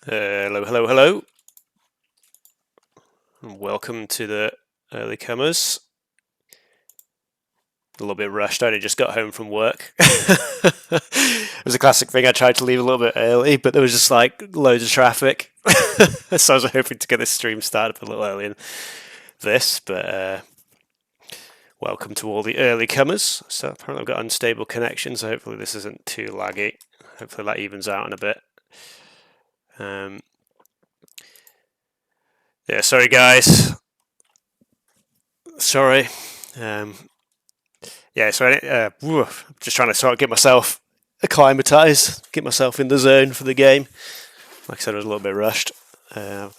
Hello, hello, hello, and welcome to the early comers. A little bit rushed. I only just got home from work. It was a classic thing. I tried to leave a little bit early, but there was just like loads of traffic. So I was hoping to get this stream started a little earlier than this, but welcome to all the early comers. So apparently I've got unstable connection, so hopefully this isn't too laggy. Hopefully that evens out in a bit. Yeah, sorry guys. Sorry. Yeah, so just trying to sort of get myself acclimatized, get myself in the zone for the game. Like I said, I was a little bit rushed. I've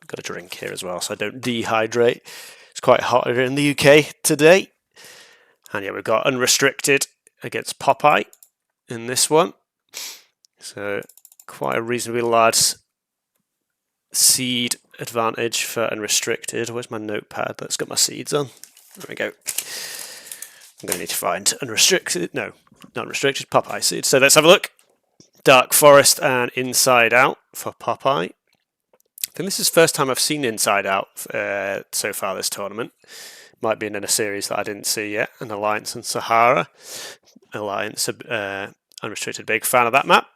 got a drink here as well, so I don't dehydrate. It's quite hot here in the UK today. And yeah, we've got Unrestricted against Popeyeeee in this one. So quite a reasonably large seed advantage for Unrestricted. Where's my notepad that's got my seeds on? There we go. I'm going to need to find Unrestricted. No, not Unrestricted. Popeyeeee seed. So let's have a look. Dark Forest and Inside Out for Popeyeeee. I think this is the first time I've seen Inside Out so far this tournament. Might be in a series that I didn't see yet. An Alliance and Sahara. Alliance, Unrestricted, big fan of that map.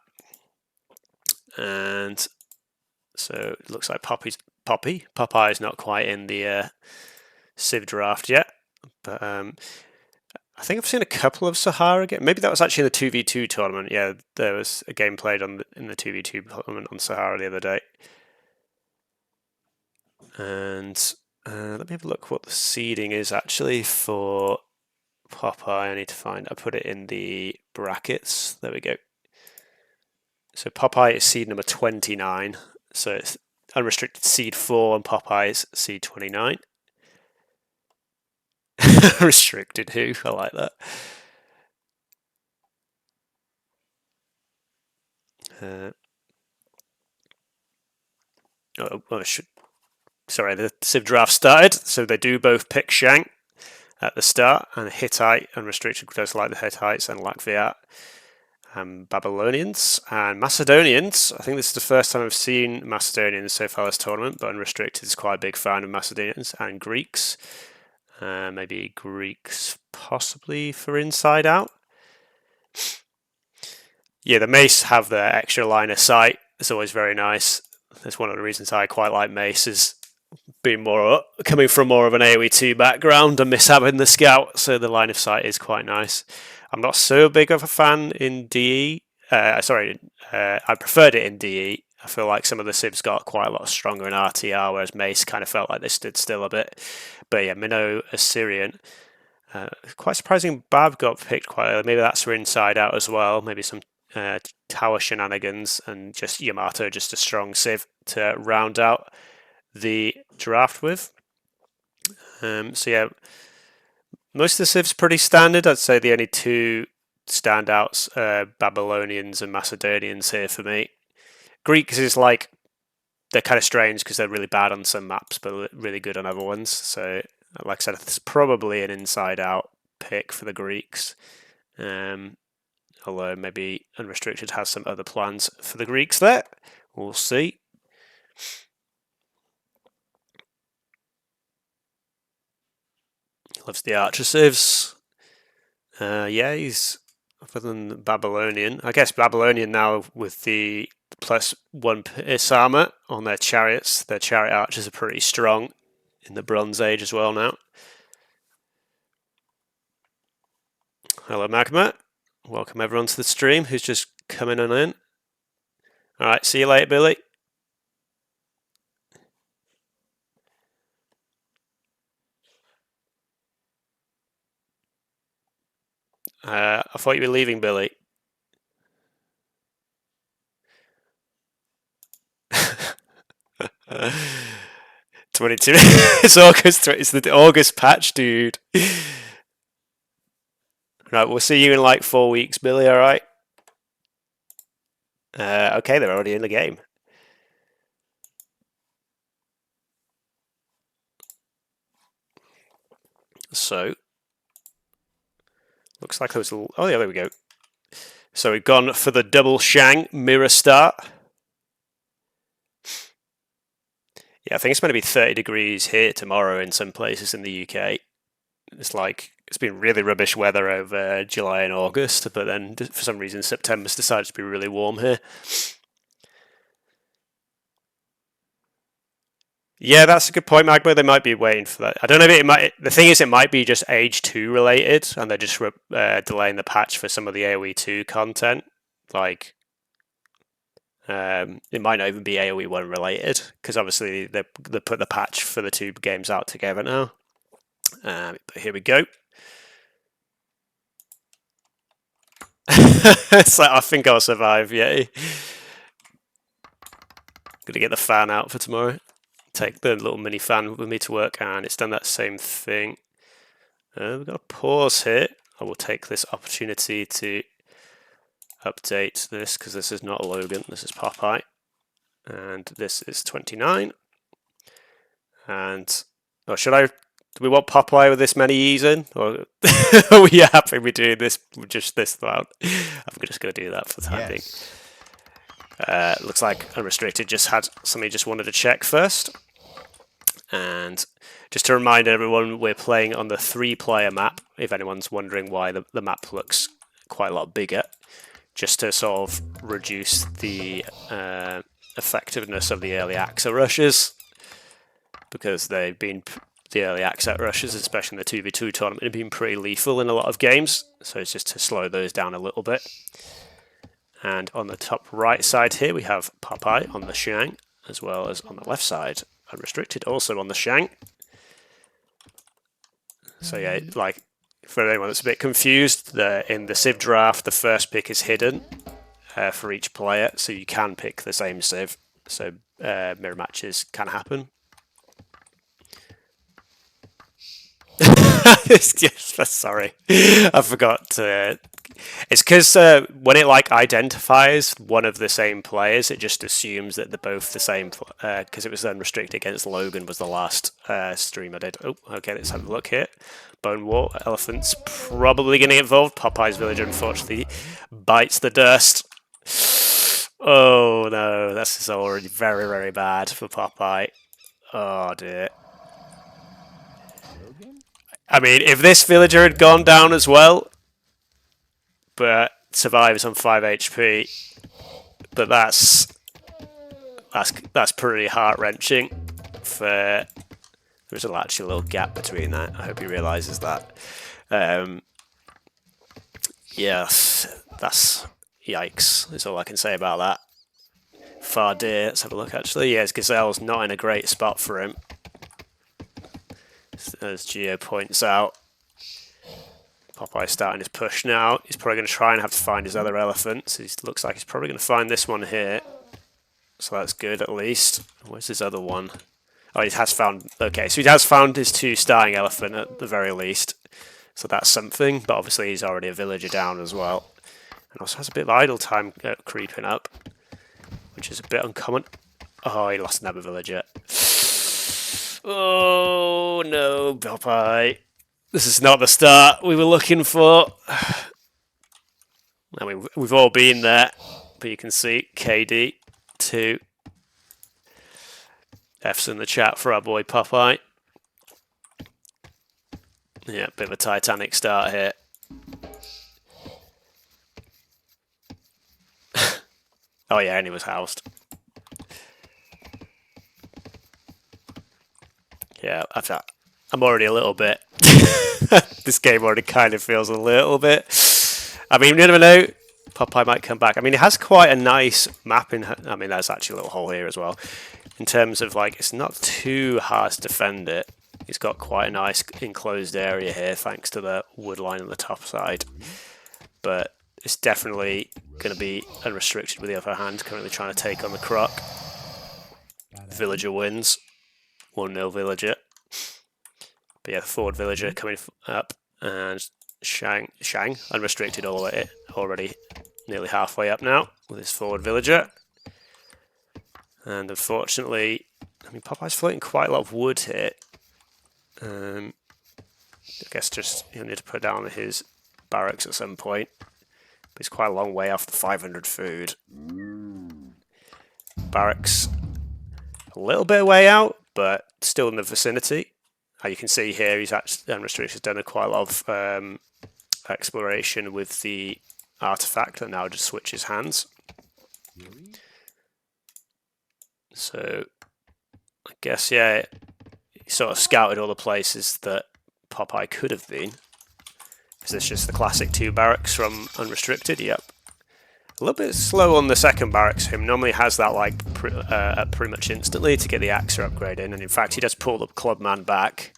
And so it looks like Popeyeee's not quite in the Civ draft yet. But I think I've seen a couple of Sahara games. Maybe that was actually in the 2v2 tournament. Yeah, there was a game played in the 2v2 tournament on Sahara the other day. And let me have a look what the seeding is actually for Popeyeeee. I need to find. I put it in the brackets. There we go. So Popeyeeee is seed number 29. So it's Unrestricted seed 4 and Popeyeeee is seed 29. Restricted who? I like that. Sorry, the Civ draft started, so they do both pick Shank at the start, and Hittite, Unrestricted does like the Hittites and Latviat, and Babylonians, and Macedonians. I think this is the first time I've seen Macedonians so far this tournament, but Unrestricted is quite a big fan of Macedonians, and Greeks. Maybe Greeks possibly for Inside Out. Yeah, the Mace have their extra line of sight. It's always very nice. That's one of the reasons I quite like Mace, is being coming from more of an AoE2 background and miss having the scout, so the line of sight is quite nice. I'm not so big of a fan in DE. I preferred it in DE. I feel like some of the Civs got quite a lot stronger in RTR, whereas Mace kind of felt like they stood still a bit. But yeah, Minnow Assyrian. Quite surprising Bab got picked quite early. Maybe that's for Inside Out as well. Maybe some tower shenanigans, and just Yamato, just a strong Civ to round out the draft with. So yeah, most of the Civs pretty standard. I'd say the only two standouts are Babylonians and Macedonians here for me. Greeks is like, they're kind of strange because they're really bad on some maps but really good on other ones. So like I said, it's probably an Inside Out pick for the Greeks. Although maybe Unrestricted has some other plans for the Greeks there. We'll see. Loves the Archer Civs. Yeah, he's other than Babylonian. I guess Babylonian now with the +1 Pierce armor on their chariots. Their chariot archers are pretty strong in the Bronze Age as well now. Hello Magma. Welcome everyone to the stream who's just coming on in. Alright, see you later, Billy. I thought you were leaving, Billy. '22. It's August. It's the August patch, dude. Right, we'll see you in like 4 weeks, Billy. All right. Okay, they're already in the game. So looks like there was a. Oh yeah, there we go. So we've gone for the double Shang mirror start. Yeah, I think it's going to be 30 degrees here tomorrow in some places in the UK. It's been really rubbish weather over July and August, but then for some reason September's decided to be really warm here. Yeah, that's a good point, Magma. They might be waiting for that. I don't know if it might. The thing is, it might be just Age 2 related, and they're just delaying the patch for some of the AoE 2 content. It might not even be AoE 1 related, because obviously they put the patch for the two games out together now. But here we go. It's like, I think I'll survive, yeah. Gonna get the fan out for tomorrow. Take the little mini fan with me to work, and it's done that same thing. We've got a pause here. I will take this opportunity to update this, because this is not Logan, this is Popeye. And this is 29. And, oh, do we want Popeye with this many E's in? Or are we happy with doing this, just this round? I'm just going to do that for the time being. Looks like Unrestricted somebody just wanted to check first. And just to remind everyone, we're playing on the 3-player map, if anyone's wondering why the map looks quite a lot bigger, just to sort of reduce the effectiveness of the early access rushes, because the early access rushes, especially in the 2v2 tournament, have been pretty lethal in a lot of games, so it's just to slow those down a little bit. And on the top right side here, we have Popeye on the Shang, as well as on the left side, Unrestricted, also on the Shang. So yeah, like, for anyone that's a bit confused, in the Civ draft, the first pick is hidden for each player, so you can pick the same Civ, so mirror matches can happen. Sorry, I forgot to... It's because when it identifies one of the same players, it just assumes that they're both the same. Because it was Unrestricted against Logan was the last stream I did. Oh, okay, let's have a look here. Bone War, Elephant's probably going to get involved. Popeyee's villager, unfortunately, bites the dust. Oh no, this is already very, very bad for Popeye. Oh dear. I mean, if this villager had gone down as well, but survives on 5 HP, but that's pretty heart-wrenching. There's actually a little gap between that. I hope he realises that. Yes, that's yikes. That's all I can say about that. Far dear. Let's have a look. Actually, yes, Gazelle's not in a great spot for him, as Geo points out. Popeye's starting his push now. He's probably going to try and have to find his other elephants. He looks like he's probably going to find this one here. So that's good, at least. Where's his other one? Oh, he has found... Okay, so he has found his 2 starting elephant at the very least. So that's something. But obviously he's already a villager down as well. And also has a bit of idle time creeping up, which is a bit uncommon. Oh, he lost another villager. Oh, no, Popeye. This is not the start we were looking for. I mean, we've all been there, but you can see KD 2. F's in the chat for our boy Popeye. Yeah, bit of a Titanic start here. Oh yeah, and he was housed. Yeah, I'm already a little bit... This game already kind of feels a little bit... I mean, you never know. Popeye might come back. I mean, it has quite a nice map in... I mean, there's actually a little hole here as well. In terms of, like, it's not too hard to defend it. It's got quite a nice enclosed area here, thanks to the wood line on the top side. But it's definitely going to be Unrestricted with the upper hand, currently trying to take on the Croc. Villager wins. 1-0 Villager. But yeah, the forward Villager coming up, and Shang Unrestricted all the way, already nearly halfway up now with his forward Villager. And unfortunately, I mean, Popeye's floating quite a lot of wood here. I guess just he'll need to put down his barracks at some point. But it's quite a long way off the 500 food. Barracks a little bit way out, but still in the vicinity. You can see here, he's actually Unrestricted has done quite a lot of exploration with the artifact that now just switches hands. So I guess, yeah, he sort of scouted all the places that Popeyeeee could have been. Is this just the classic 2 barracks from Unrestricted? Yep. A little bit slow on the second barracks. Him normally has that like pretty much instantly to get the Axa upgrade in, and in fact he does pull the clubman back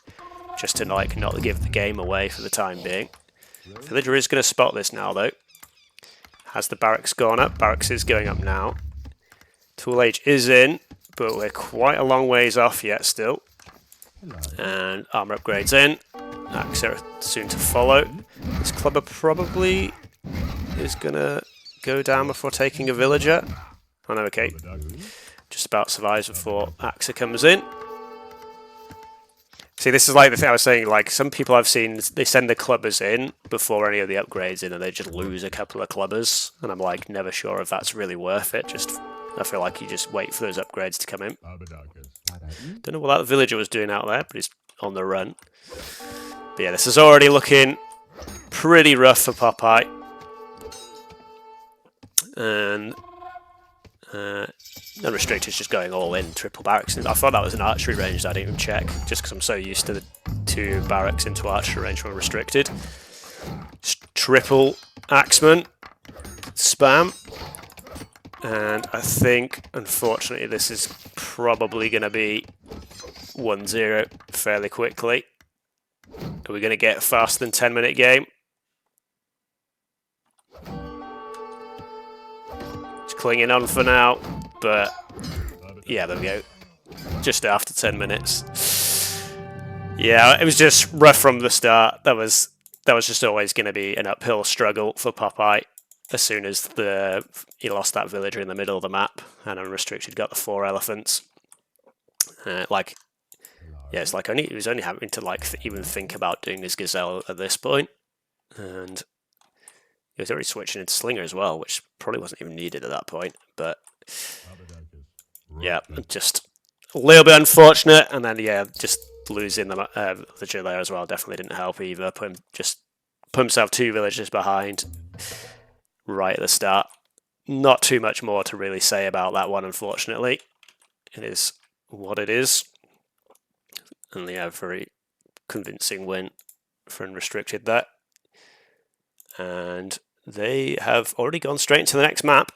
just to like not give the game away for the time being. Villager is going to spot this now though. Has the barracks gone up? Barracks is going up now. Tool Age is in, but we're quite a long ways off yet still. And armor upgrades in. Axa soon to follow. This clubber probably is going to go down before taking a villager. Oh no, okay. Just about survives before Axa comes in. See, this is like the thing I was saying, like some people I've seen, they send the clubbers in before any of the upgrades in and they just lose a couple of clubbers. And I'm like, never sure if that's really worth it. I feel like you just wait for those upgrades to come in. Don't know what that villager was doing out there, but he's on the run. But yeah, this is already looking pretty rough for Popeyeeee. And Unrestricted is just going all in, triple barracks. I thought that was an archery range that I didn't even check, just because I'm so used to the 2 barracks into archery range from Unrestricted. Triple axeman, spam. And I think, unfortunately, this is probably going to be 1-0 fairly quickly. Are we going to get a faster than 10-minute game? Just clinging on for now, but yeah, there we go. Just after 10 minutes. Yeah, it was just rough from the start. That was just always going to be an uphill struggle for Popeyeeee. As soon as he lost that villager in the middle of the map, and Unrestricted got the 4 elephants. Yeah, it's like he was only having to like even think about doing his gazelle at this point, and he was already switching into slinger as well, which probably wasn't even needed at that point. But yeah, just a little bit unfortunate, and then yeah, just losing the villager there as well definitely didn't help either. Put himself 2 villagers behind right at the start. Not too much more to really say about that one, unfortunately. It is what it is. And yeah, very convincing win for Unrestricted there. And they have already gone straight into the next map,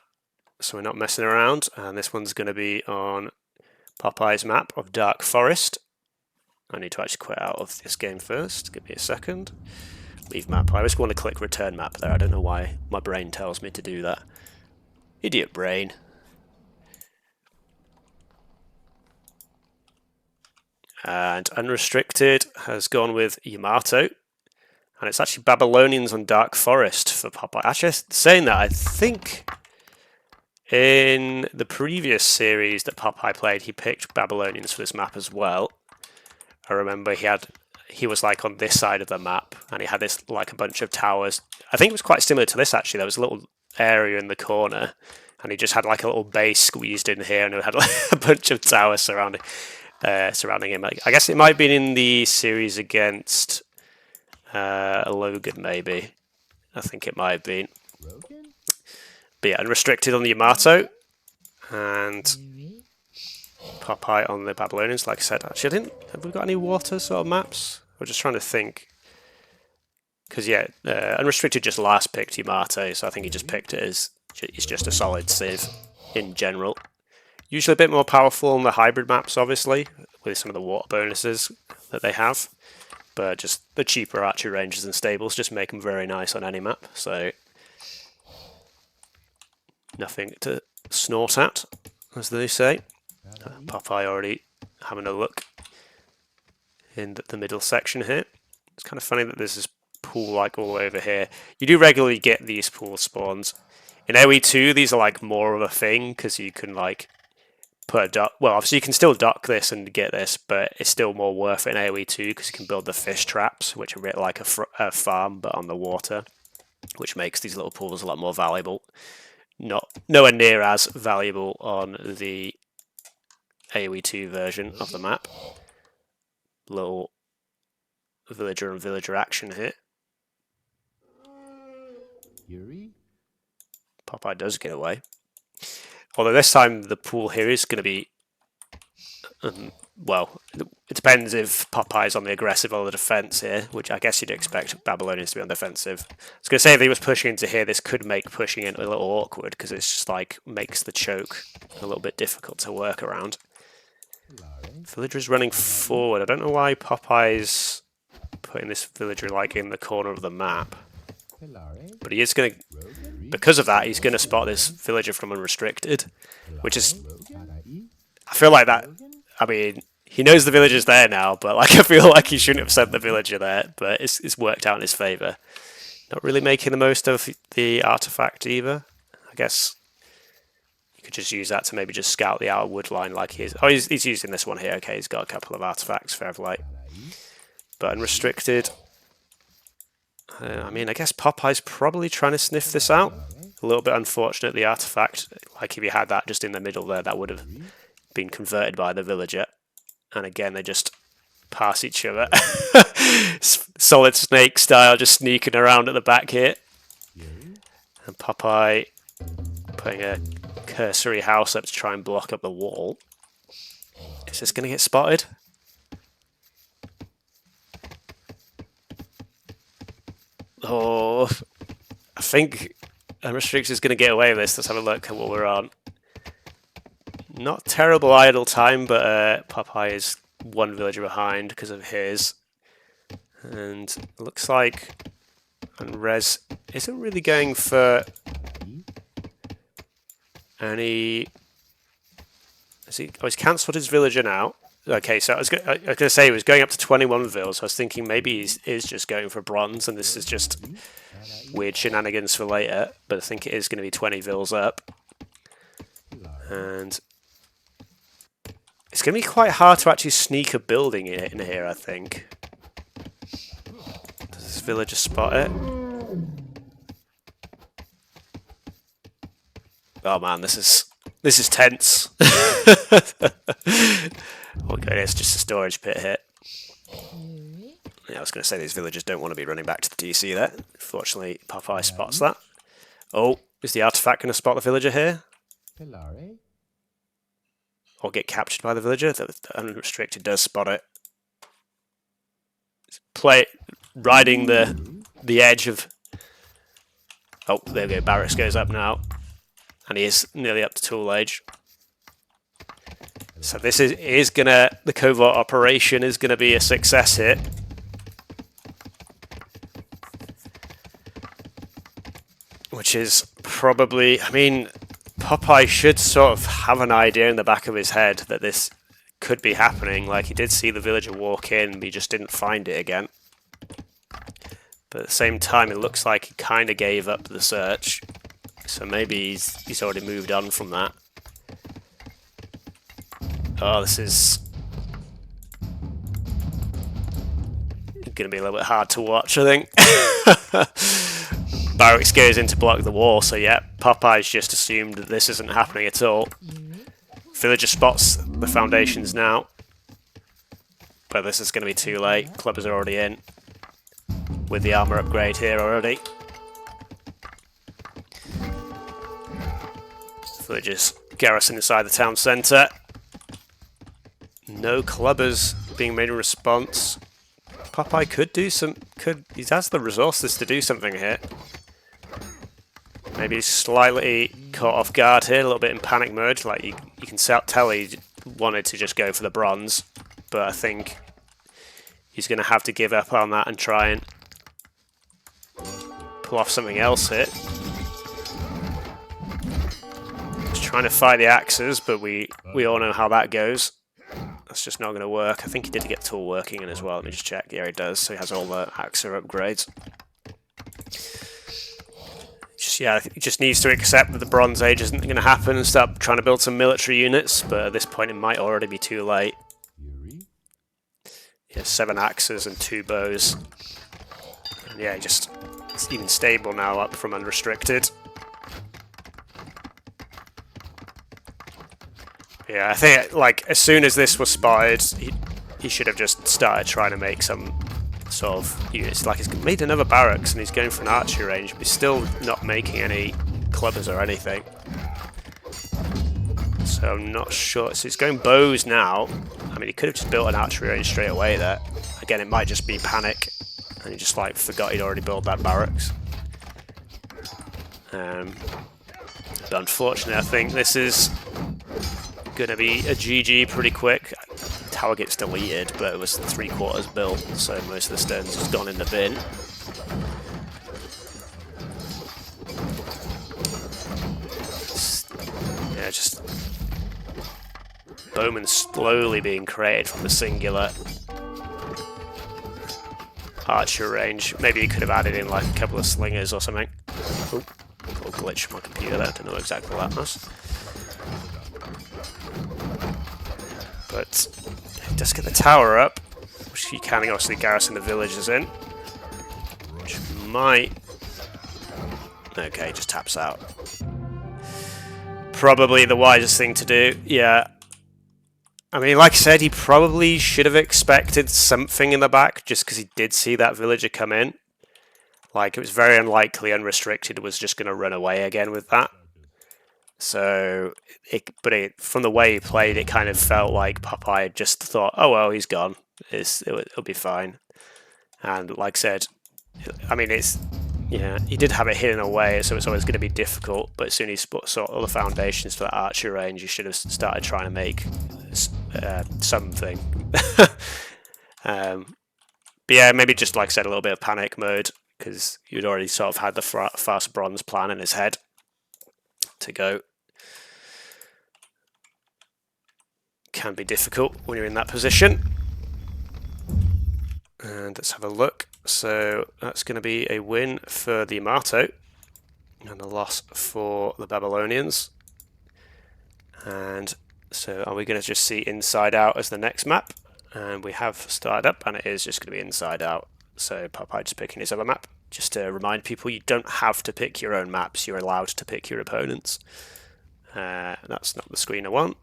so we're not messing around. And this one's going to be on Popeyee's map of Dark Forest. I need to actually quit out of this game first. Give me a second. Leave map. I always want to click return map there. I don't know why my brain tells me to do that. Idiot brain. And Unrestricted has gone with Yamato. And it's actually Babylonians on Dark Forest for Popeyeeee. Actually, saying that, I think in the previous series that Popeyeeee played, he picked Babylonians for this map as well. I remember he was like on this side of the map, and he had this like a bunch of towers. I think it was quite similar to this actually. There was a little area in the corner, and he just had like a little base squeezed in here, and it had like a bunch of towers surrounding him. I guess it might have been in the series against Logan, maybe. I think it might have been. But yeah, Unrestricted on the Yamato, and Popeyeeee on the Babylonians. Like I said, actually, have we got any water sort of maps? We're just trying to think. Because yeah, Unrestricted just last picked Yamato, so I think he just picked it as it's just a solid civ in general. Usually a bit more powerful on the hybrid maps, obviously, with some of the water bonuses that they have. But just the cheaper archery ranges and stables just make them very nice on any map. So nothing to snort at, as they say. Popeyeeee already having a look in the middle section here. It's kind of funny that there's this pool like all over here. You do regularly get these pool spawns. In AoE2, these are like more of a thing because you can like put a dock. Well, obviously you can still dock this and get this, but it's still more worth it in AoE2 because you can build the fish traps, which are a bit like a farm but on the water, which makes these little pools a lot more valuable. Nowhere near as valuable on the AoE2 version of the map. Little villager and villager action here. Popeye does get away. Although this time the pool here is going to be, well, it depends if Popeye's on the aggressive or the defense here, which I guess you'd expect Babylonians to be on defensive. I was going to say if he was pushing into here, this could make pushing in a little awkward because it's just like makes the choke a little bit difficult to work around. Villager's running forward. I don't know why Popeye's putting this villager like in the corner of the map, but he is going to, because of that, he's going to spot this villager from Unrestricted, which is, I feel like that, I mean, he knows the villager's there now, but like I feel like he shouldn't have sent the villager there, but it's worked out in his favour. Not really making the most of the artifact either. I guess you could just use that to maybe just scout the outer wood line like he is. Oh, he's using this one here. Okay, he's got a couple of artifacts, fair play. But Unrestricted, I mean, I guess Popeye's probably trying to sniff this out. A little bit unfortunate, the artifact, like if you had that just in the middle there, that would have been converted by the villager. And again, they just pass each other. Solid Snake style, just sneaking around at the back here. And Popeye putting a cursory house up to try and block up the wall. Is this going to get spotted? Oh, I think Unrestricted is going to get away with this. Let's have a look at what we're on. Not terrible idle time, but Popeye is one villager behind because of his. And it looks like Unres isn't really going for any... he's cancelled his villager now. Okay, so I was going to say he was going up to 21 vils. So I was thinking maybe he is just going for bronze, and this is just weird shenanigans for later. But I think it is going to be 20 vils up. And it's going to be quite hard to actually sneak a building in here, I think. Does this villager spot it? Oh man, this is tense. Okay, it's just a storage pit here. Yeah, I was going to say these villagers don't want to be running back to the DC there. Fortunately, Popeye spots that. Oh, is the artifact going to spot the villager here? Or get captured by the villager? The Unrestricted does spot it. Riding the edge of... Oh, there we go. Barracks goes up now. And he is nearly up to tool age. So this is gonna, the covert operation is gonna be a success here. Which is probably, I mean, Popeye should sort of have an idea in the back of his head that this could be happening. Like, he did see the villager walk in, but he just didn't find it again. But at the same time, it looks like he kind of gave up the search. So maybe he's already moved on from that. Oh, this is going to be a little bit hard to watch, I think. Barracks goes in to block the wall, so yeah, Popeye's just assumed that this isn't happening at all. Villager spots the foundations now. But this is going to be too late. Clubbers are already in. With the armour upgrade here already. Villagers garrison inside the town centre. No clubbers being made in response. Popeye could do some... he has the resources to do something here. Maybe slightly caught off guard here, a little bit in panic mode. Like you can tell he wanted to just go for the bronze, but I think he's going to have to give up on that and try and pull off something else here. He's trying to fight the axes, but we all know how that goes. That's just not going to work. I think he did get tool working in as well. Let me just check. Yeah, he does. So he has all the axe upgrades. He just needs to accept that the Bronze Age isn't going to happen and start trying to build some military units. But at this point, it might already be too late. He has 7 axes and 2 bows. And yeah, it's even stable now, up from Unrestricted. Yeah, I think like as soon as this was spotted, he should have just started trying to make some sort of units. Like he's made another barracks and he's going for an archery range, but he's still not making any clubbers or anything. So I'm not sure. So he's going bows now. I mean, he could have just built an archery range straight away there. Again, it might just be panic, and he just like forgot he'd already built that barracks. But unfortunately, I think this is going to be a GG pretty quick. Tower gets deleted, but it was 3/4 built, so most of the stones has gone in the bin. Yeah, just bowmen slowly being created from the singular archer range. Maybe he could have added in like a couple of slingers or something. Oh, little glitch from my computer there. I don't know exactly what that was. But just get the tower up, which you can obviously garrison the villagers in. Which might... Okay, just taps out. Probably the wisest thing to do, yeah. I mean, like I said, he probably should have expected something in the back, just because he did see that villager come in. Like, it was very unlikely Unrestricted was just going to run away again with that. So, from the way he played, it kind of felt like Popeyeeee just thought, oh well, he's gone. It'll be fine. And like I said, I mean, he did have it hidden away, so it's always going to be difficult. But as soon as he saw all the foundations for that archer range, you should have started trying to make something. But yeah, maybe just like I said, a little bit of panic mode, because you'd already sort of had the fast bronze plan in his head to go. Can be difficult when you're in that position. And let's have a look. So that's going to be a win for the Amato and a loss for the Babylonians. And so are we going to just see Inside Out as the next map? And we have started up, and it is just going to be Inside Out. So Popeyeeee just picking his other map. Just to remind people, you don't have to pick your own maps. You're allowed to pick your opponents. That's not the screen I want.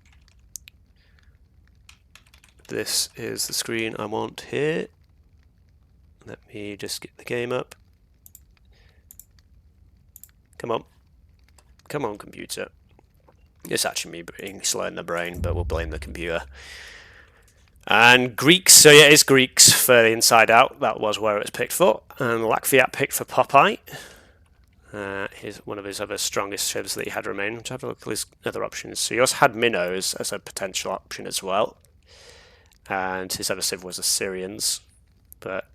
This is the screen I want here. Let me just get the game up. Come on. Come on, computer. It's actually me being slow in the brain, but we'll blame the computer. And Greeks, so yeah, it's Greeks for the Inside Out. That was where it was picked for. And Lakviat picked for Popeyeeee. Here's one of his other strongest shivs that he had remaining. Let's have a look at his other options. So he also had minnows as a potential option as well. And his other civ was Assyrians. But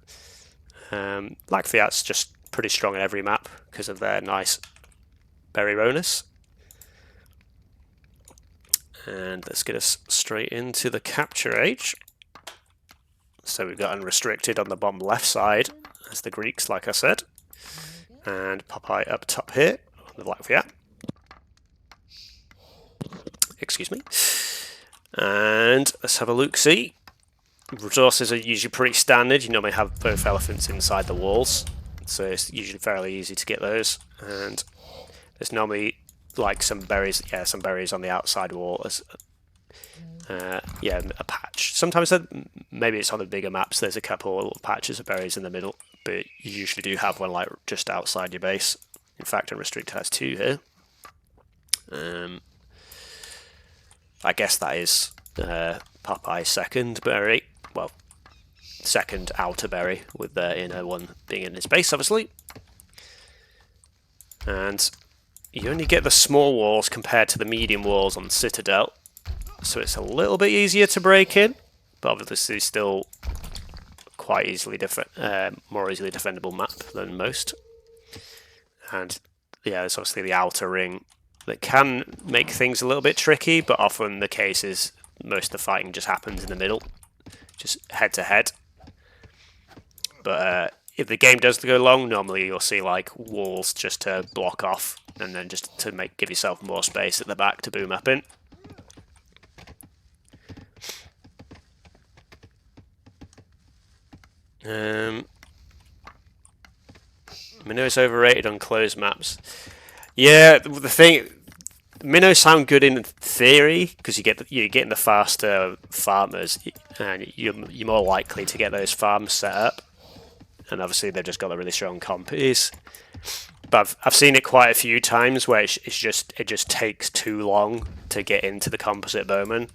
Lakviat's just pretty strong in every map because of their nice berry bonus. And let's get us straight into the capture age. So we've got Unrestricted on the bottom left side as the Greeks, like I said. And Popeyeeee up top here on the Lakviat. Excuse me. And let's have a look-see. Resources are usually pretty standard. You normally have both elephants inside the walls, so it's usually fairly easy to get those. And there's normally like some berries on the outside wall as a patch. Sometimes maybe it's on the bigger maps. There's a couple of little patches of berries in the middle, but you usually do have one like just outside your base. In fact, Unrestricted has two here. I guess that is Popeyeee's second berry. Well, second outer berry, with the inner one being in his base, obviously. And you only get the small walls compared to the medium walls on Citadel, so it's a little bit easier to break in, but obviously still quite easily more easily defendable map than most. And yeah, there's obviously the outer ring that can make things a little bit tricky, but often the case is most of the fighting just happens in the middle, just head to head. But if the game does go long, normally you'll see like walls just to block off, and then just to give yourself more space at the back to boom up in. I know it's overrated on closed maps. Yeah, the thing, minnows sound good in theory because you're getting the faster farmers, and you're more likely to get those farms set up. And obviously they've just got the really strong compies. But I've seen it quite a few times where it just takes too long to get into the composite bowman,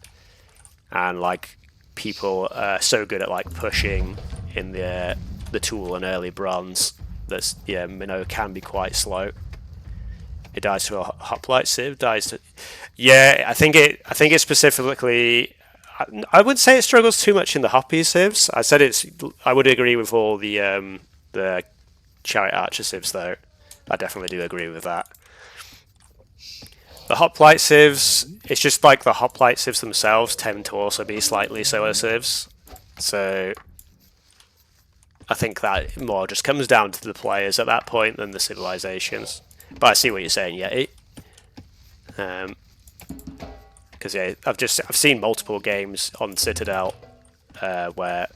and like people are so good at like pushing in the tool and early bronze that's minnow can be quite slow. It dies to a hoplite sieve. Dies to I think it specifically. I wouldn't say it struggles too much in the hoppy sieves. I would agree with all the chariot archer sieves though. I definitely do agree with that. The hoplite sieves, it's just like the hoplite sieves themselves tend to also be slightly slower sieves. So I think that more just comes down to the players at that point than the civilizations. But I see what you're saying, yeah. Because I've seen multiple games on Citadel where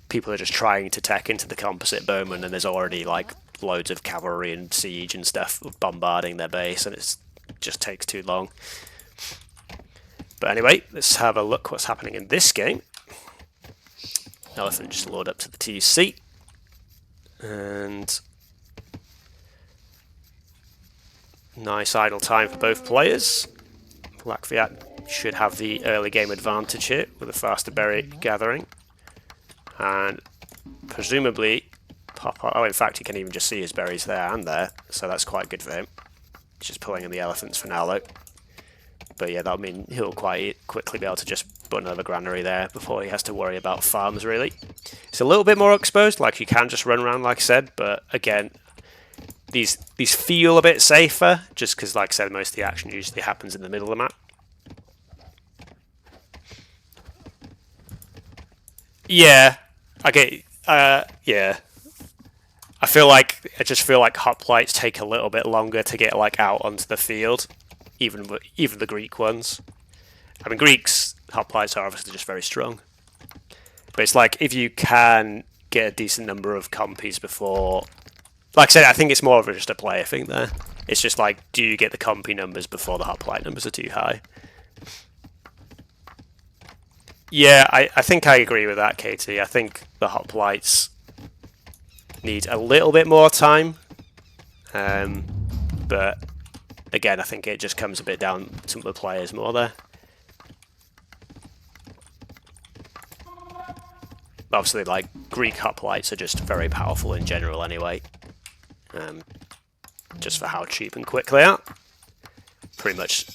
people are just trying to tech into the composite bowman, and there's already like loads of cavalry and siege and stuff bombarding their base, and it just takes too long. But anyway, let's have a look what's happening in this game. Elephant just load up to the TC, and nice idle time for both players. Latviat should have the early game advantage here with a faster berry gathering, and presumably Popeyeeee. Oh, in fact, you can even just see his berries there and there, so that's quite good for him. He's just pulling in the elephants for now, though. But yeah, that'll mean he'll quite quickly be able to just put another granary there before he has to worry about farms, really. It's a little bit more exposed, like you can just run around, like I said, but again, these feel a bit safer, just because, like I said, most of the action usually happens in the middle of the map. Yeah, I get. Yeah. I just feel like hoplites take a little bit longer to get like out onto the field, even the Greek ones. I mean, Greeks hoplites are obviously just very strong, but it's like if you can get a decent number of compies before, like I said, I think it's more of just a player thing there. It's just like, do you get the compy numbers before the hoplite numbers are too high? Yeah, I think I agree with that, Katie. I think the hoplites need a little bit more time, but again, I think it just comes a bit down to the players more there. Obviously, like Greek hoplites are just very powerful in general anyway, just for how cheap and quick they are. Pretty much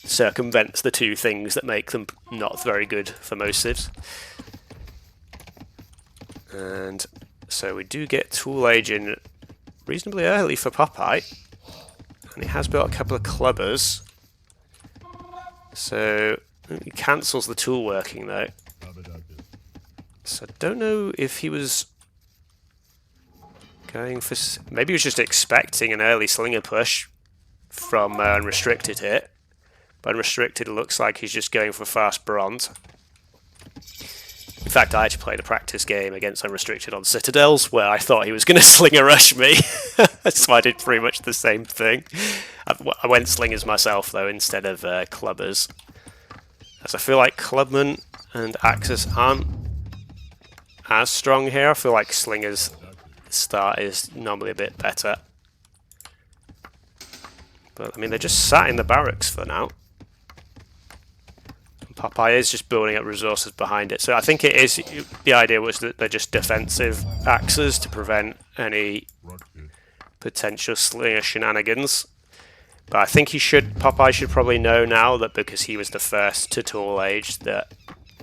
circumvents the two things that make them not very good for most civs. And so we do get tool age in reasonably early for Popeyeeee, and he has built a couple of clubbers, so he cancels the tool working though. So I don't know if he was going for, maybe he was just expecting an early slinger push from Unrestricted here, but Unrestricted looks like he's just going for fast bronze. In fact, I actually played a practice game against Unrestricted on Citadels where I thought he was going to slinger rush me, so I did pretty much the same thing. I went slingers myself though instead of clubbers, as I feel like clubman and axes aren't as strong here. I feel like slingers start is normally a bit better, but I mean they're just sat in the barracks for now. Popeyeeee is just building up resources behind it. So I think it is, the idea was that they're just defensive axes to prevent any potential slinger shenanigans. But I think Popeyeeee should probably know now that because he was the first to tool age that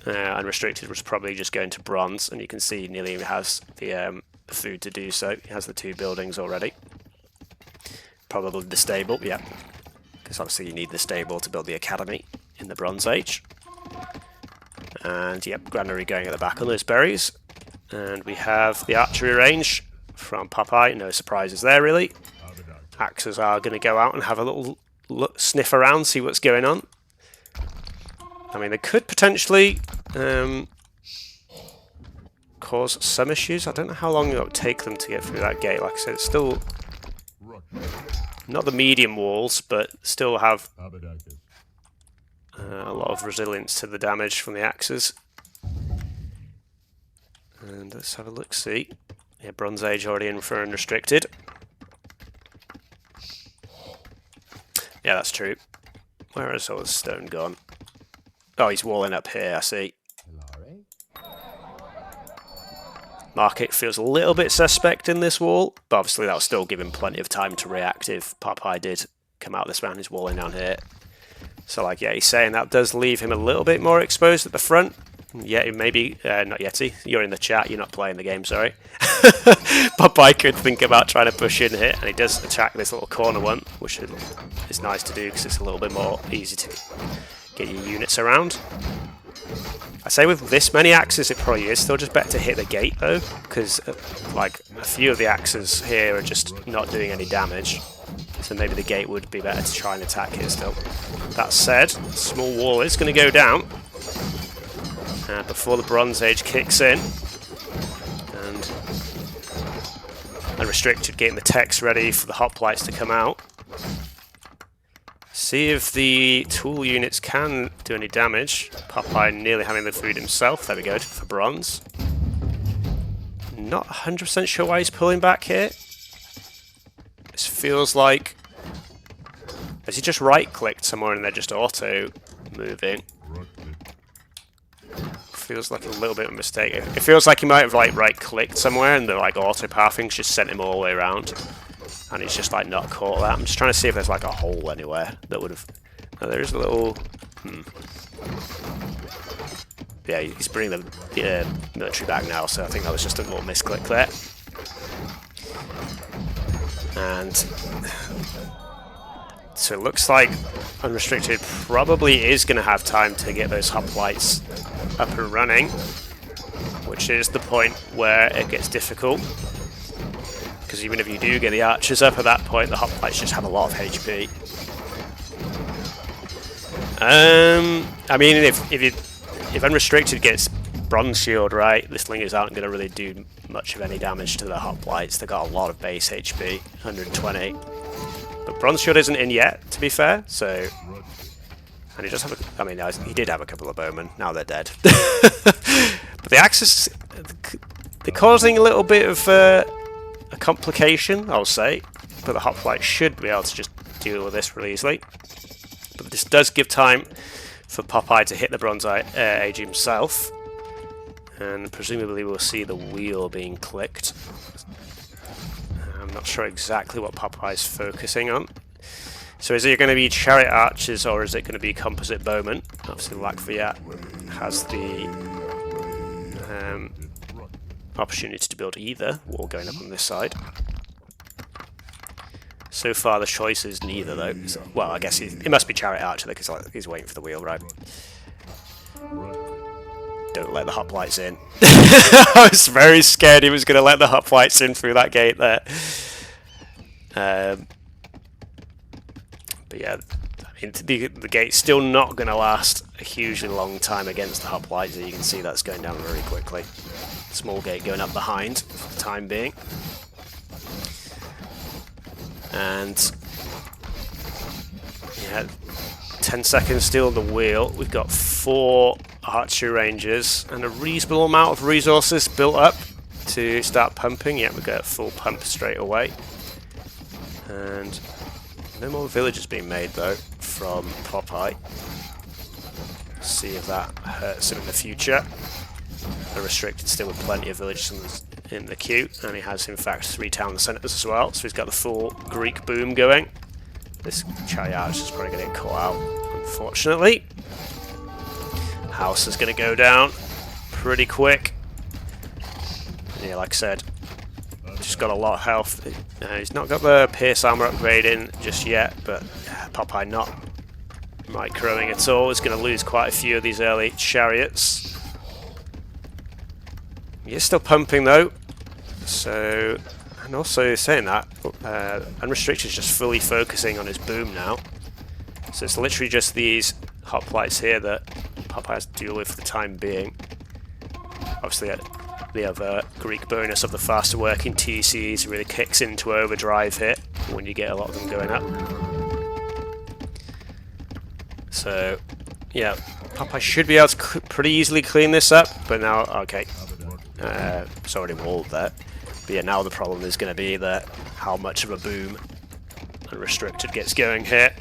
Unrestricted was probably just going to bronze, and you can see he nearly has the food to do so. He has the two buildings already. Probably the stable, yeah. Because obviously you need the stable to build the academy in the Bronze Age. And yep, granary going at the back on those berries. And we have the archery range from Popeyeeee. No surprises there, really. Axes are going to go out and have a little sniff around, see what's going on. I mean, they could potentially cause some issues. I don't know how long it will take them to get through that gate. Like I said, it's still Not the medium walls, but still have a lot of resilience to the damage from the axes. And let's have a look-see. Yeah, Bronze Age already in for Unrestricted. Yeah, that's true. Where is all the stone gone? Oh, he's walling up here, I see. Market feels a little bit suspect in this wall, but obviously that'll still give him plenty of time to react if Popeyeeee did come out this round. He's walling down here. So, like, yeah, he's saying that does leave him a little bit more exposed at the front. Yeah, maybe, not Yeti, you're in the chat, you're not playing the game, sorry. Popeyeeee could think about trying to push in here, and he does attack this little corner one, which is nice to do because it's a little bit more easy to get your units around. I say with this many axes, it probably is still just better to hit the gate though, because like a few of the axes here are just not doing any damage. So maybe the gate would be better to try and attack here still. That said, the small wall is going to go down before the Bronze Age kicks in. And Unrestricted getting the techs ready for the hoplites to come out. See if the tool units can do any damage. Popeyeeee nearly having the food himself. There we go, for bronze. Not 100% sure why he's pulling back here. This feels like... Has he just right-clicked somewhere and they're just auto-moving? Feels like a little bit of a mistake. It feels like he might have like right-clicked somewhere and the like auto-pathing's just sent him all the way around. And he's just like not caught that. I'm just trying to see if there's like a hole anywhere that would have... Oh, there is a little... Yeah, he's bringing the military back now, so I think that was just a little misclick there. And... So it looks like Unrestricted probably is going to have time to get those hoplites up and running, which is the point where it gets difficult. Because even if you do get the archers up at that point, the hoplites just have a lot of HP. I mean, if Unrestricted gets Bronze Shield right, the slingers aren't going to really do much of any damage to the hoplites. They've got a lot of base HP, 120. But Bronze Shield isn't in yet, to be fair, so... And he does have I mean, he did have a couple of bowmen, now they're dead. But the axes... They're causing a little bit of a complication, I'll say. But the hoplite should be able to just deal with this really easily. But this does give time for Popeyeeee to hit the Bronze Age himself. And presumably we'll see the wheel being clicked. I'm not sure exactly what Popeyee's focusing on. So is it going to be chariot archers or is it going to be composite bowmen? Obviously Lakviat has the opportunity to build either wall going up on this side. So far the choice is neither though. So, well, I guess it must be chariot archer because he's waiting for the wheel, right? Don't let the hoplites in. I was very scared he was going to let the hoplites in through that gate there. But yeah, I mean, the gate's still not going to last a hugely long time against the hoplites. You can see that's going down very quickly. Small gate going up behind for the time being. And yeah, 10 seconds still on the wheel. We've got 4 archer rangers and a reasonable amount of resources built up to start pumping. Yeah, we got a full pump straight away. And no more villages being made though from Popeyeeee. See if that hurts him in the future. Unrestricted still with plenty of villages in the queue, and he has in fact 3 town centres as well, so he's got the full Greek boom going. This chariot is probably going to get caught out, unfortunately. House is going to go down pretty quick. Yeah, like I said, just got a lot of health. He's not got the Pierce armor upgrade in just yet, but Popeyeeee not microing at all. He's going to lose quite a few of these early chariots. He's still pumping though, so, and also saying that, Unrestricted is just fully focusing on his boom now. So it's literally just these hoplites here that Popeyeeee has to deal with for the time being. Obviously the other Greek bonus of the faster working TCs really kicks into overdrive here. when you get a lot of them going up. So, yeah, Popeye should be able to pretty easily clean this up, but now, okay, it's already walled there. But yeah, now the problem is going to be that how much of a boom Unrestricted gets going here.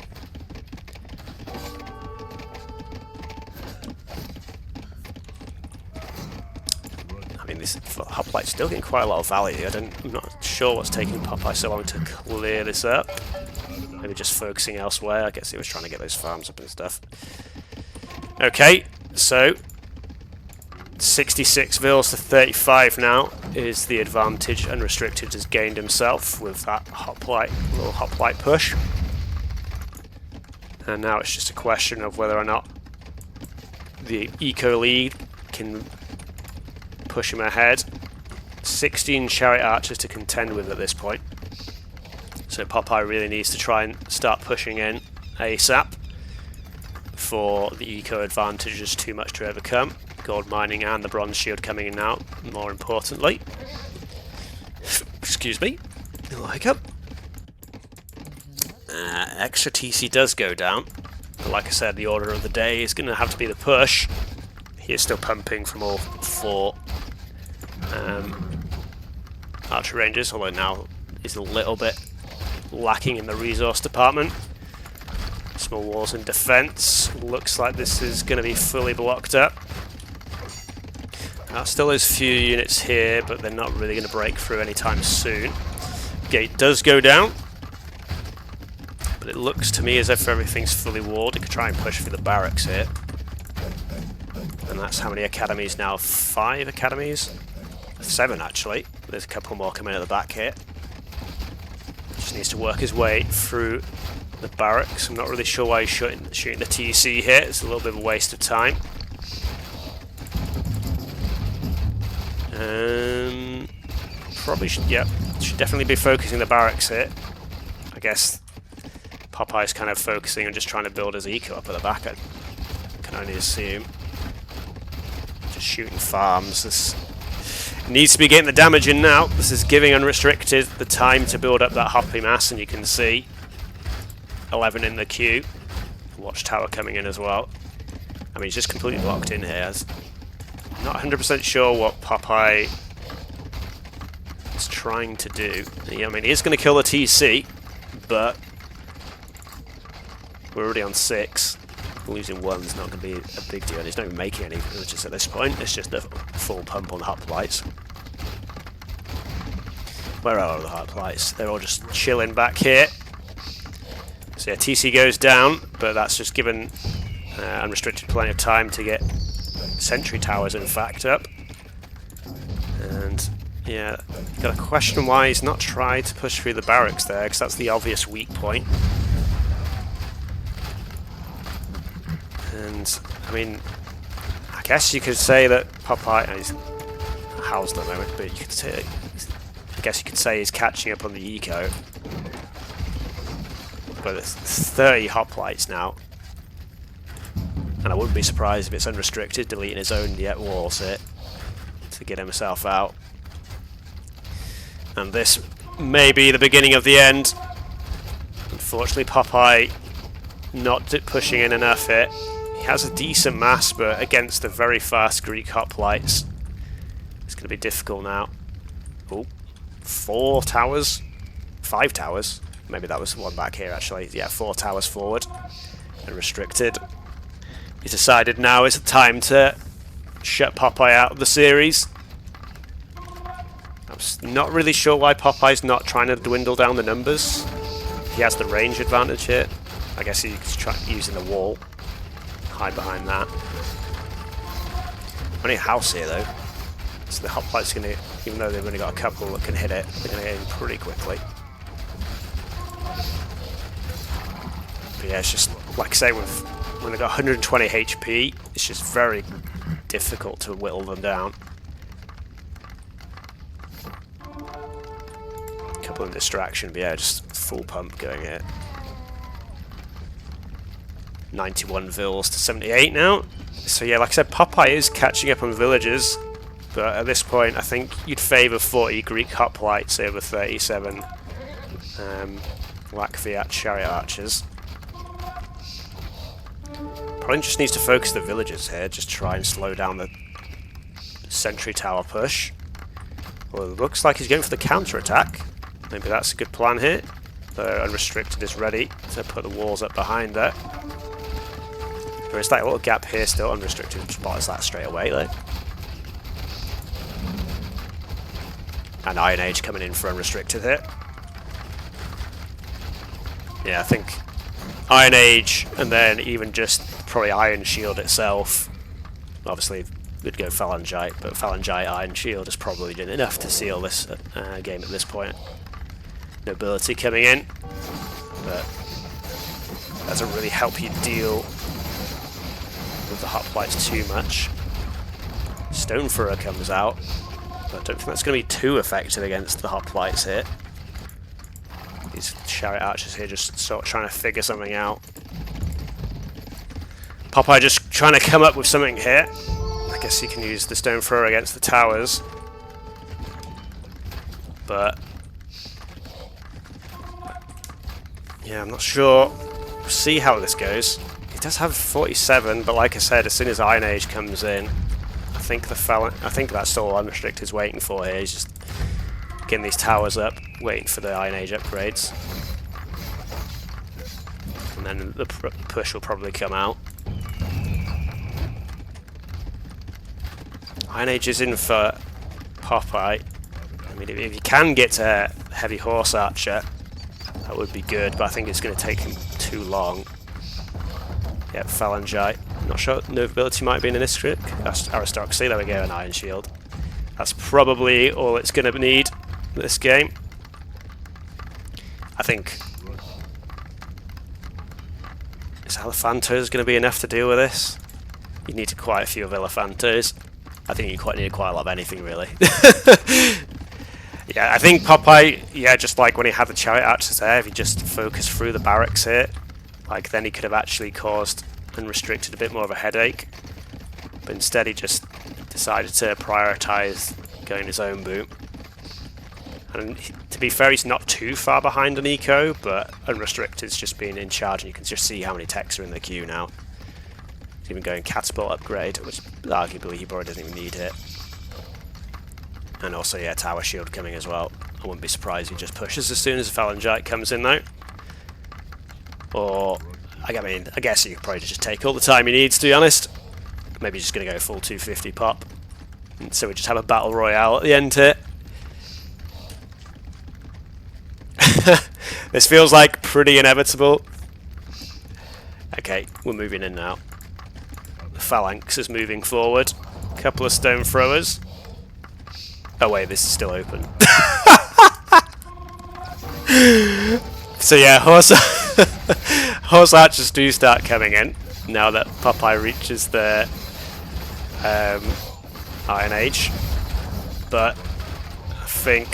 I mean, this hoplite's still getting quite a lot of value. I'm not sure what's taking Popeye so long to clear this up. Maybe just focusing elsewhere. I guess he was trying to get those farms up and stuff. Okay, so 66 vils to 35 now is the advantage Unrestricted has gained himself with that little hoplite push. And now it's just a question of whether or not the eco lead can push him ahead. 16 chariot archers to contend with at this point. So Popeye really needs to try and start pushing in ASAP before the eco advantage is too much to overcome. Gold mining and the bronze shield coming in now, more importantly. Excuse me, a little hiccup. Extra TC does go down, but like I said, the order of the day is going to have to be the push. He is still pumping from all 4 archer ranges, although now he's a little bit lacking in the resource department. Small walls in defense. Looks like this is going to be fully blocked up. Still those few units here, but they're not really going to break through anytime soon. Gate does go down, but it looks to me as if everything's fully walled. It could try and push through the barracks here. And that's how many academies now? 5 academies? 7 actually. There's a couple more coming at the back here. Just needs to work his way through the barracks. I'm not really sure why he's shooting the TC here. It's a little bit of a waste of time. Probably should, yeah, should definitely be focusing the barracks here. I guess Popeye's kind of focusing on just trying to build his eco up at the back, I can only assume. Just shooting farms. This needs to be getting the damage in now. This is giving Unrestricted the time to build up that hoppy mass, and you can see 11 in the queue. Watchtower coming in as well. I mean, he's just completely locked in here. I'm not 100% sure what Popeye is trying to do. Yeah, I mean, he is going to kill the TC, but we're already on 6. Losing 1's not going to be a big deal. He's not even making any villages at this point. It's just a full pump on hoplites. Where are all the hoplites? They're all just chilling back here. So yeah, TC goes down, but that's just given Unrestricted plenty of time to get sentry towers in fact up. And yeah, got a question why he's not tried to push through the barracks there, because that's the obvious weak point. And I mean, I guess you could say that Popeye, he's housed at the moment, but you could say, I guess you could say he's catching up on the eco. But it's 30 hoplites now. And I wouldn't be surprised if it's Unrestricted deleting his own yet walls here to get himself out. And this may be the beginning of the end. Unfortunately, Popeye not pushing in enough here. He has a decent mass, but against the very fast Greek hoplites, it's going to be difficult now. Oh, 4 towers? 5 towers? Maybe that was one back here actually. Yeah, 4 towers forward. Unrestricted. He's decided now is the time to shut Popeye out of the series. I'm not really sure why Popeye's not trying to dwindle down the numbers. He has the range advantage here. I guess he's using the wall. Hide behind that. Only a house here though. So the hoplites going to, even though they've only got a couple that can hit it, they're going to get in pretty quickly. But yeah, it's just, like I say, when they've got 120 HP, it's just very difficult to whittle them down. A couple of distraction, but yeah, just full pump going here. 91 vils to 78 now. So yeah, like I said, Popeye is catching up on villages, but at this point I think you'd favour 40 Greek hoplites over 37 Lackviat chariot archers. Probably just needs to focus the villagers here, just try and slow down the sentry tower push. Well, it looks like he's going for the counter-attack. Maybe that's a good plan here. The Unrestricted is ready to put the walls up behind there. There is that little gap here still. Unrestricted spots that straight away though. And Iron Age coming in for Unrestricted here. Yeah, I think Iron Age and then even just probably Iron Shield itself. Obviously we'd go Phalangite, but Phalangite Iron Shield is probably doing enough to seal this game at this point. Nobility coming in, but that doesn't really help you deal with the hoplites too much. Stonefurrow comes out, but I don't think that's going to be too effective against the hoplites here. These chariot archers here just sort of trying to figure something out. Popeye just trying to come up with something here. I guess he can use the Stonefurrow against the towers, but yeah, I'm not sure. We'll see how this goes. He does have 47, but like I said, as soon as Iron Age comes in, I think that's all Unrestricted is waiting for here. He's just getting these towers up, waiting for the Iron Age upgrades, and then the push will probably come out. Iron Age is in for Popeye. I mean, if you can get to Heavy Horse Archer, that would be good, but I think it's going to take him too long. Yep, Phalangite. Not sure. Nobility might be an aristocracy. There we go, an Iron Shield. That's probably all it's going to need this game. I think is Elephantos going to be enough to deal with this? You need quite a few of Elephantos. I think you need quite a lot of anything, really. Yeah, I think Popeye, yeah, just like when he had the chariot archers there, if he just focused through the barracks here, like then he could have actually caused Unrestricted a bit more of a headache. But instead he just decided to prioritise going his own boot. And to be fair, he's not too far behind on eco, but Unrestricted's just being in charge, and you can just see how many techs are in the queue now. He's even going catapult upgrade, which arguably he probably doesn't even need it. And also, yeah, Tower Shield coming as well. I wouldn't be surprised if he just pushes as soon as the Phalangite comes in though. Or, I mean, I guess he could probably just take all the time he needs, to be honest. Maybe he's just going to go full 250 pop. And so we just have a battle royale at the end here. This feels like pretty inevitable. Okay, we're moving in now. The Phalanx is moving forward. A couple of stone throwers. Oh wait, this is still open. So yeah, horse archers do start coming in now that Popeye reaches the Iron Age. But I think,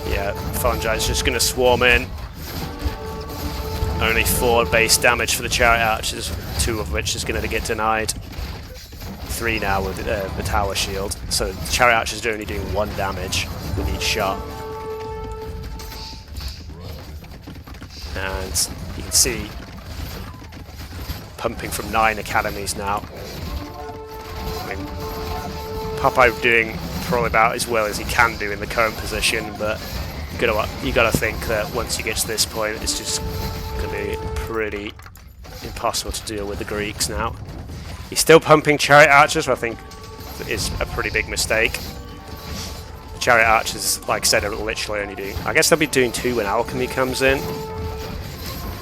yeah, Phalangite's just going to swarm in. Only 4 base damage for the chariot archers, 2 of which is going to get denied. 3 now with the tower shield, so the chariot archers are only doing 1 damage with each shot. And you can see pumping from 9 academies now. I mean, Popeye doing probably about as well as he can do in the current position, but you gotta think that once you get to this point, it's just gonna be pretty impossible to deal with the Greeks now. He's still pumping chariot archers, which I think is a pretty big mistake. Chariot archers, like I said, are literally only doing... I guess they'll be doing 2 when alchemy comes in.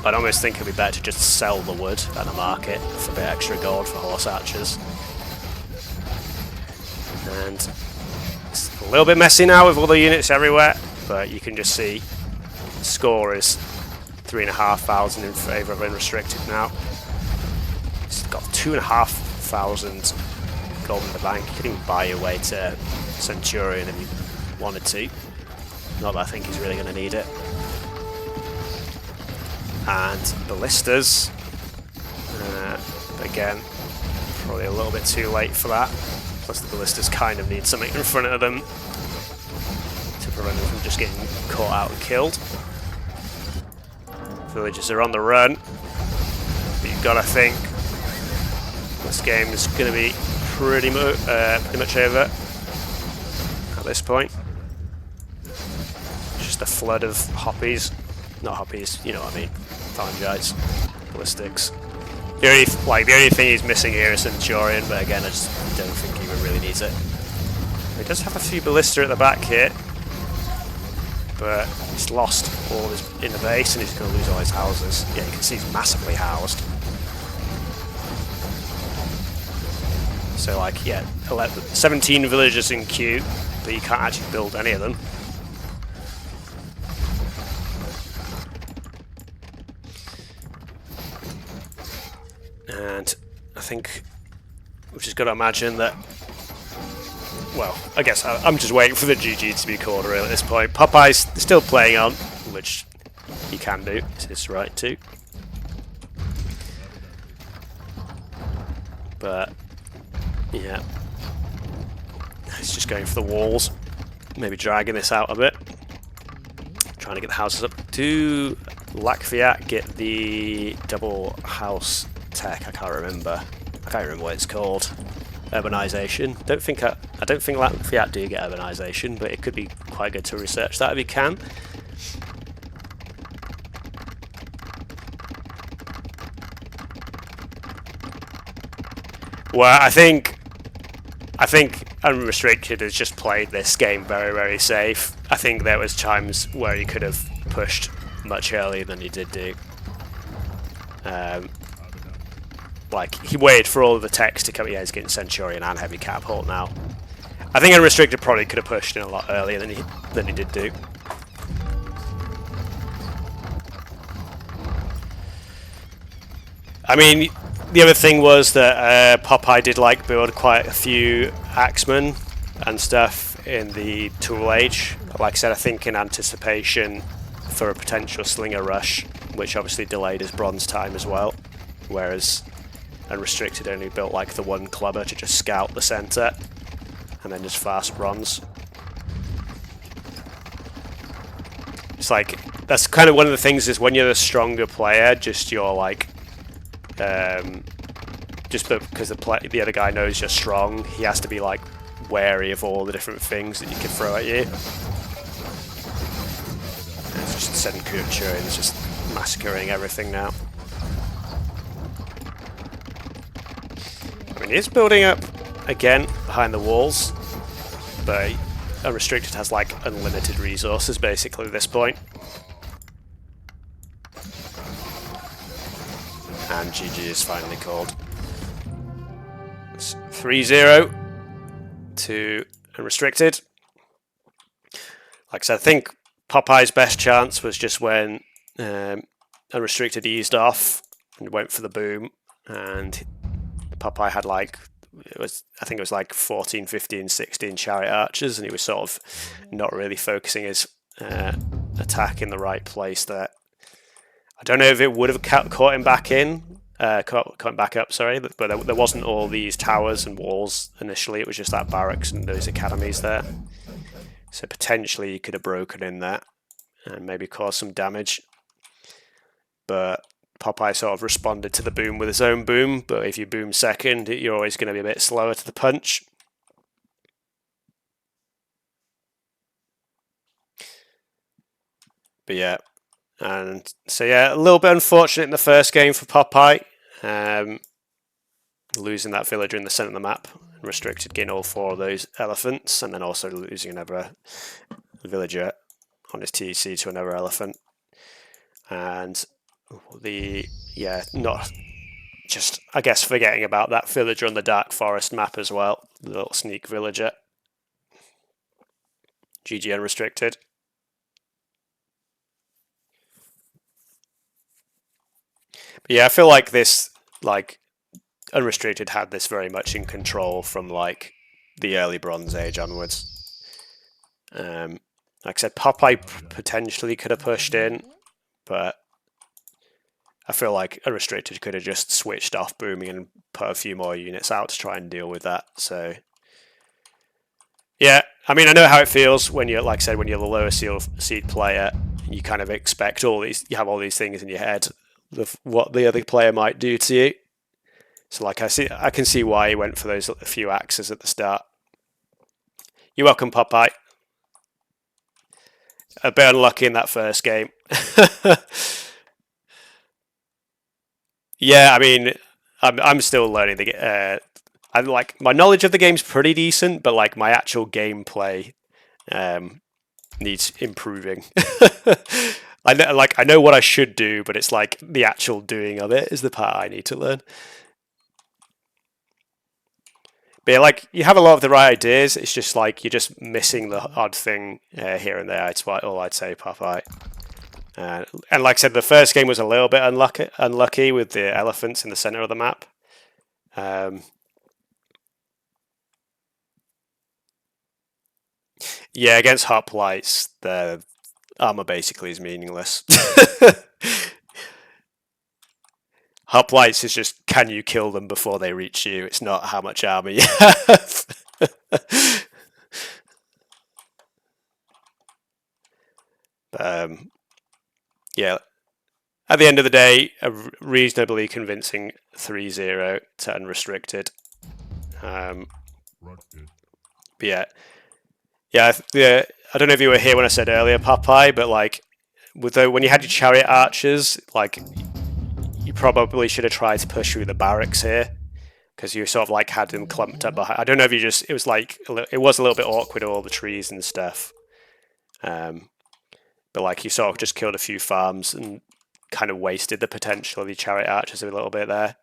I'd almost think it'd be better to just sell the wood at the market for a bit extra gold for horse archers. And it's a little bit messy now with all the units everywhere, but you can just see the score is 3,500 in favour of Unrestricted now. It's got 2,500 gold in the bank. You could even buy your way to Centurion if you wanted to. Not that I think he's really going to need it. And ballistas, again, probably a little bit too late for that. Plus the ballistas kind of need something in front of them to prevent them from just getting caught out and killed. Villagers are on the run. But you've got to think this game is going to be pretty much over at this point. Just a flood of hoppies. Not hoppies, you know what I mean. Phalangites, ballistics. The only thing he's missing here is Centurion, but again, I just don't think he really needs it. He does have a few ballista at the back here, but he's lost all his inner base and he's going to lose all his houses. Yeah, you can see he's massively housed. So like, yeah, 17 villagers in queue, but you can't actually build any of them. And I think we've just got to imagine that, well, I guess I'm just waiting for the GG to be called really at this point. Popeyee's still playing on, which he can do, it's his right to. But, yeah. He's just going for the walls, maybe dragging this out a bit. Trying to get the houses up. To Lackfiat get the double house tech. I can't remember what it's called. Urbanization. I don't think Lackfiat do get urbanization, but it could be quite good to research that if you can. Well, I think Unrestricted has just played this game very, very safe. I think there was times where he could have pushed much earlier than he did do. Like, he waited for all of the techs to come. Yeah, he's getting Centurion and Heavy Catapult now. I think Unrestricted probably could have pushed in a lot earlier than he did do. I mean, the other thing was that Popeyeeee did like build quite a few axemen and stuff in the Tool Age. Like I said, I think in anticipation for a potential Slinger rush, which obviously delayed his bronze time as well. Whereas Unrestricted only built like the one clubber to just scout the centre and then just fast bronze. It's like, that's kind of one of the things is when you're a stronger player, just you're like, just because the other guy knows you're strong, he has to be like wary of all the different things that you can throw at you. And it's just sending Kucha and it's just massacring everything now. I mean, he's building up again behind the walls, but Unrestricted has like unlimited resources basically at this point. And GG is finally called. It's 3-0 to Unrestricted. Like I said, I think Popeyee's best chance was just when Unrestricted eased off and went for the boom, and Popeyeeee had like, I think it was like 14, 15, 16 chariot archers, and he was sort of not really focusing his attack in the right place there. I don't know if it would have caught him back up, sorry, but there wasn't all these towers and walls initially, it was just that barracks and those academies there. So potentially you could have broken in there and maybe caused some damage. But Popeyeeee sort of responded to the boom with his own boom, but if you boom second, you're always going to be a bit slower to the punch. But yeah, and so yeah, a little bit unfortunate in the first game for Popeyeeee, losing that villager in the centre of the map, Restricted getting all 4 of those elephants, and then also losing another villager on his TC to another elephant. And not just, I guess, forgetting about that villager on the Dark Forest map as well, the little sneak villager. GG Unrestricted. But yeah, I feel like this, like, Unrestricted had this very much in control from like the early Bronze Age onwards. Like I said, Popeyeeee potentially could have pushed in, but I feel like Unrestricted could have just switched off booming and put a few more units out to try and deal with that. So yeah, I mean, I know how it feels when you're, like I said, when you're the lower seed player You kind of expect you have all these things in your head of what the other player might do to you. So like I can see why he went for those few axes at the start. You're welcome, Popeye. A bit unlucky in that first game. Yeah, I mean, I'm still learning the. I like my knowledge of the game's pretty decent, but like my actual gameplay needs improving. I know what I should do, but it's like the actual doing of it is the part I need to learn. But yeah, like you have a lot of the right ideas. It's just like you're just missing the odd thing here and there. It's all I'd say, Popeye. And like I said, the first game was a little bit unlucky with the elephants in the center of the map. Yeah, against hoplites, the armor basically is meaningless. Hoplites is just, can you kill them before they reach you? It's not how much armor you have. Yeah, at the end of the day, a reasonably convincing 3-0 to Unrestricted. But yeah, I don't know if you were here when I said earlier, Popeye, but like, when you had your chariot archers, like, you probably should have tried to push through the barracks here, because you sort of like had them clumped up behind. I don't know if you just, it was a little bit awkward, all the trees and stuff. But like you sort of just killed a few farms and kind of wasted the potential of the chariot archers a little bit there.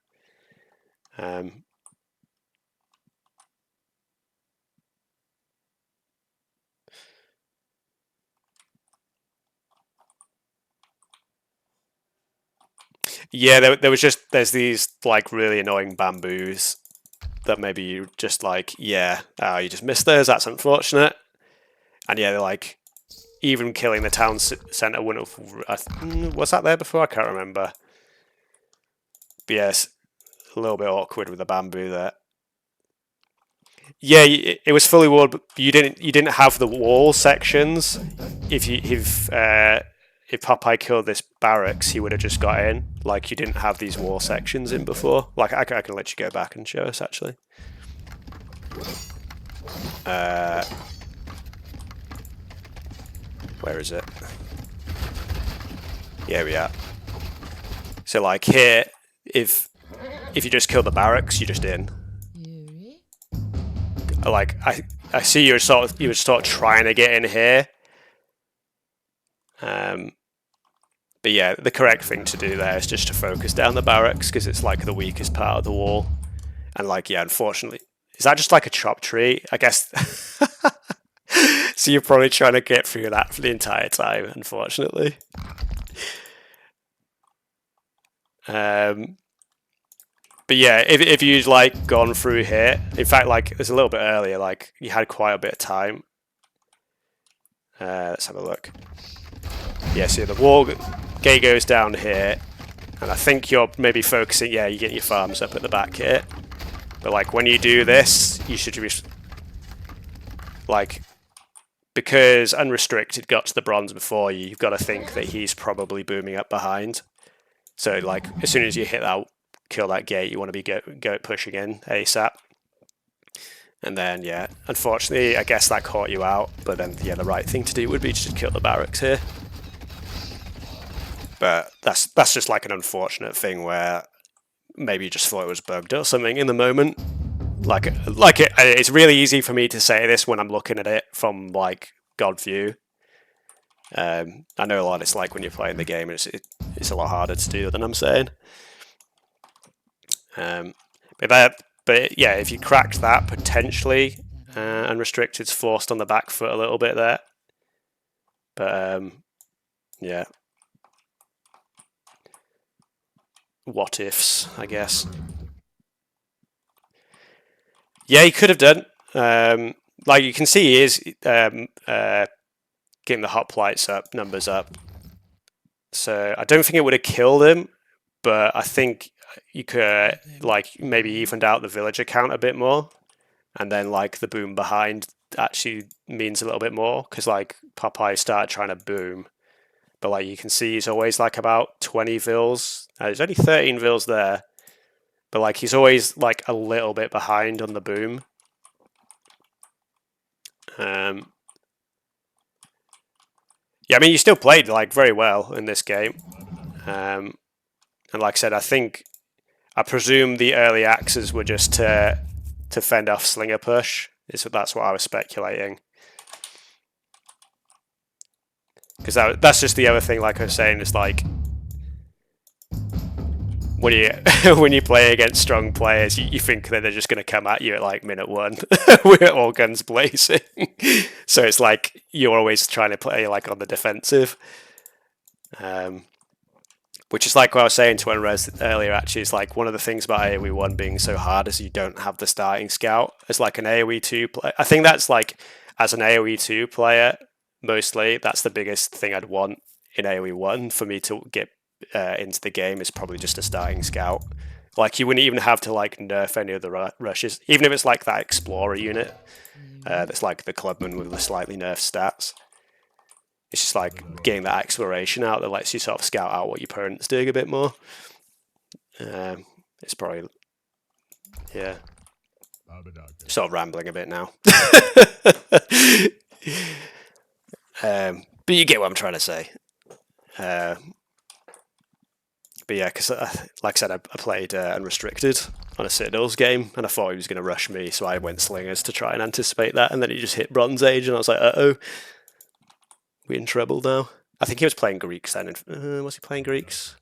Yeah, there's these like really annoying bamboos that maybe you just like, yeah, you just missed those. That's unfortunate. And yeah, they're like, even killing the town centre wouldn't have. Was that there before? I can't remember. But yes, a little bit awkward with the bamboo there. Yeah, it was fully walled, but you didn't have the wall sections. If Popeye killed this barracks, he would have just got in. Like, you didn't have these wall sections in before. Like, I can let you go back and show us, actually. Where is it? Here we are. So, like, here, if you just kill the barracks, you're just in. Like, I see you were sort of trying to get in here. But yeah, the correct thing to do there is just to focus down the barracks, because it's like the weakest part of the wall. And like, yeah, unfortunately, is that just like a chop tree? I guess. So you're probably trying to get through that for the entire time, unfortunately. But yeah, if you'd like gone through here, in fact, like there's a little bit earlier, like you had quite a bit of time. Let's have a look. Yeah, see the wall gate goes down here, and I think you're maybe focusing. Yeah, you get your farms up at the back here, but like when you do this, you should be like, because Unrestricted got to the bronze before you, you've got to think that he's probably booming up behind. So like as soon as you hit that, kill that gate, you want to be go pushing in ASAP. And then yeah, unfortunately, I guess that caught you out. But then yeah, the right thing to do would be to just kill the barracks here. But that's just like an unfortunate thing where maybe you just thought it was bugged or something in the moment. It's really easy for me to say this when I'm looking at it from like God view. I know a lot it's like when you're playing the game, it's a lot harder to do than I'm saying. But yeah, if you cracked that, potentially Unrestricted's forced on the back foot a little bit there. But yeah, what ifs, I guess. Yeah, he could have done. Like you can see, he is getting the hoplites up, numbers up. So I don't think it would have killed him, but I think you could like maybe evened out the villager count a bit more, and then like the boom behind actually means a little bit more, because like Popeye started trying to boom, but like you can see he's always like about 20 vils. There's only 13 vils there, but like he's always like a little bit behind on the boom. Yeah, I mean, you still played like very well in this game, and like I said, I presume the early axes were just to fend off slinger push. That's what I was speculating. Because that's just the other thing, like I was saying, is like when you when you play against strong players, you think that they're just going to come at you at like minute 1 with all guns blazing. So it's like you're always trying to play like on the defensive. Which is like what I was saying to Unres earlier, actually, is like one of the things about AoE 1 being so hard is you don't have the starting scout. As like an AoE 2 player, I think that's like, as an AoE 2 player, mostly, that's the biggest thing I'd want in AoE 1 for me to get into the game, is probably just a starting scout. Like, you wouldn't even have to like nerf any of the rushes, even if it's like that Explorer unit that's like the Clubman with the slightly nerfed stats. It's just like getting that exploration out that lets you sort of scout out what your opponent's doing a bit more. It's probably, yeah, sort of rambling a bit now. But you get what I'm trying to say. But yeah, because like I said, I played Unrestricted on a Citadel's game, and I thought he was going to rush me, so I went Slingers to try and anticipate that, and then he just hit Bronze Age, and I was like, uh-oh. We're in trouble now. I think he was playing Greeks then. Was he playing Greeks?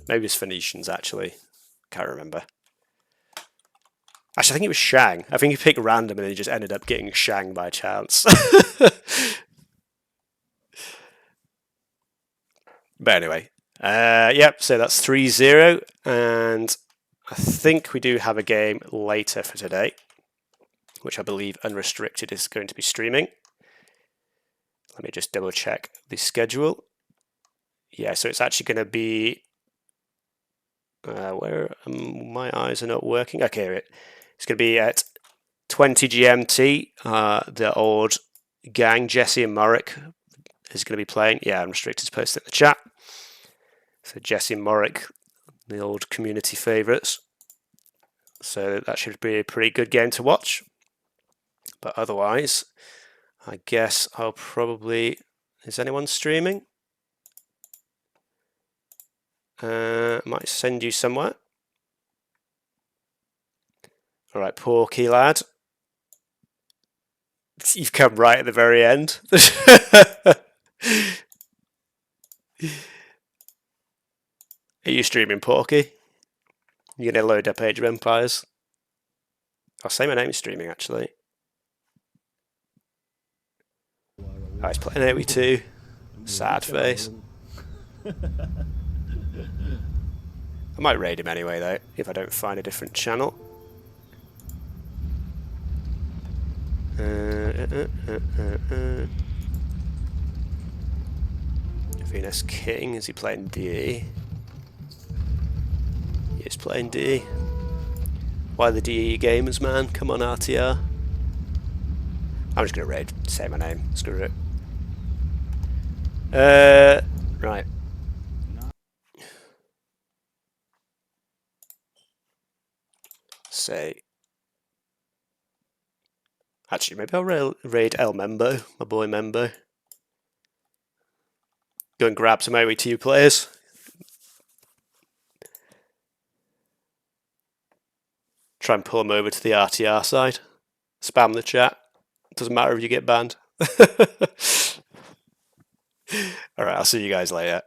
Maybe it was Phoenicians, actually. Can't remember. Actually, I think it was Shang. I think he picked random and he just ended up getting Shang by chance. But anyway. Yep, so that's 3-0. And I think we do have a game later for today, which I believe Unrestricted is going to be streaming. Let me just double check the schedule. Yeah, so it's actually going to be where my eyes are not working. Okay, it's going to be at 20 GMT. The old gang, Jesse and Morrick, is going to be playing. Yeah, Unrestricted's posted in the chat. So Jesse and Morrick, the old community favourites. So that should be a pretty good game to watch. But otherwise, I guess I'll probably... Is anyone streaming? Might send you somewhere. All right, Porky lad. You've come right at the very end. Are you streaming, Porky? You gonna load up Age of Empires? I'll say my name's streaming, actually. Oh, he's playing AoE 2. Sad face. I might raid him anyway, though, if I don't find a different channel. Venus King, is he playing DE? He is playing DE. Why the DE gamers, man? Come on, RTR. I'm just gonna raid, say my name, screw it. Right. Say. Actually, maybe I'll raid El Membo, my boy Membo. Go and grab some AoE2 players. Try and pull them over to the RTR side. Spam the chat. Doesn't matter if you get banned. Alright, I'll see you guys later.